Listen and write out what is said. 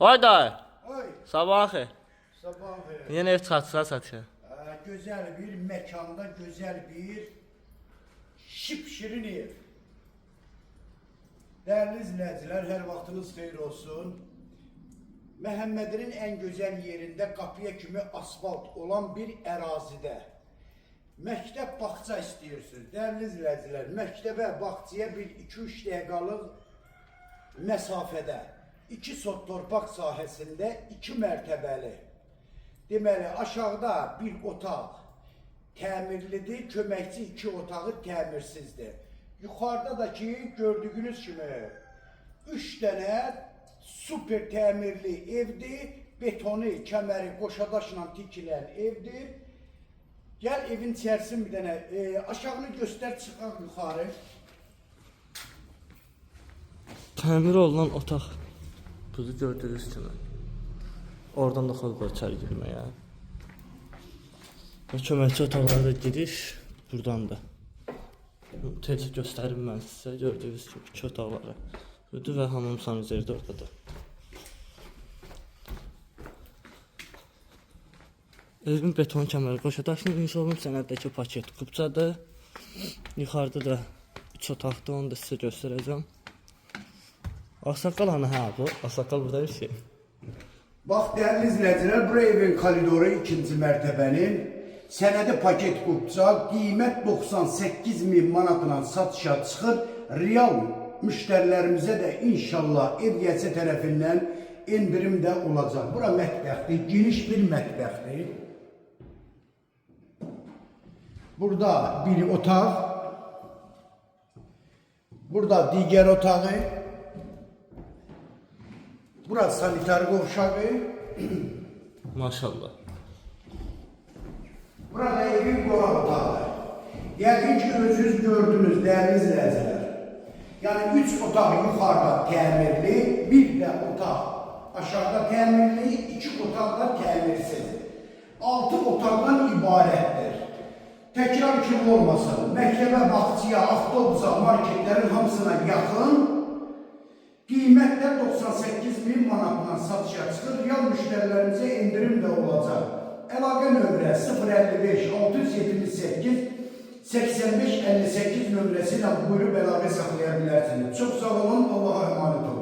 Hayda. Oy, Sabah xeyir. sabah xeyir. Yeni ev çıxartırsa satıyor. Güzel bir mekanda güzel bir şıpşirin ev. Değerli izleyiciler, her vaktiniz xeyir olsun. Məhəmmədinin en güzel yerinde kapıya kimi asfalt olan bir ərazidə məktəb bağça istiyorsunuz. Değerli izleyiciler, məktəbə bağçaya bir 2-3 dəqiqalıq məsafədə 2 sot torpaq sahəsində 2 mərtəbəli. Deməli, aşağıda bir otaq təmirlidir, köməkçi 2 otağı təmirsizdir. Yuxarıda da ki, gördüğünüz kimi 3 dənə super təmirli evdir, betonu, kəməri, qoşadaşla tikilən evdir. Gel evin içərisini bir dənə, aşağını göstər, çıxaq yuxarı. Təmir olunan otaq. Buzu gördüğünüz kimi. Oradan da xalq içəri girməyə. Və köməkçi otaqlara da giriş buradan da. Tez göstərim mən sizə gördüğünüz kimi 2 otaqları. Budur və hamam sanuzeri də oradadır. Evin beton kəməri qoşadaşının inşa olunub sənəddəki paket qubcadır. Yuxarıda da 3 otaqdır, onu da sizə göstərəcəm. Ağsaqqal hanı hə bu? Ağsaqqal burada bir şey. Bax, değerli izləyicilər, bu evin koridoru 2-ci mərtəbənin sənədi paket qubca, qiymət 98.000 manatla satışa çıxır. Real müştərilərimizə də inşallah ev tərəfindən indirim də olacaq. Bura mətbəxdir, geniş bir mətbəxdir. Burada bir otaq, burada digər otağı, burası sanitar qovşağı, Maşallah. burada evin qonaq otağı. Yəqin ki, özünüz gördünüz, değerli izləyicilər. Yani 3 otaq yuxarıda təmirli, bir də otaq aşağıda təmirli, 2 otaq da təmirsiz. 6 otaqdan ibarətdir. Təkrar kimi olmasın, məktəbə, bağçaya, avtobusa, marketlərin hamısına yaxın, qiymətdə 98.000 manatla satışa çıxır. Real müştərilərimizə indirim də olacaq. Əlaqə nömrə 055 678 8558 nömrəsi ilə buyurub əlaqə saxlaya bilərsiniz. Çox sağ olun, Allah'a emanet olun.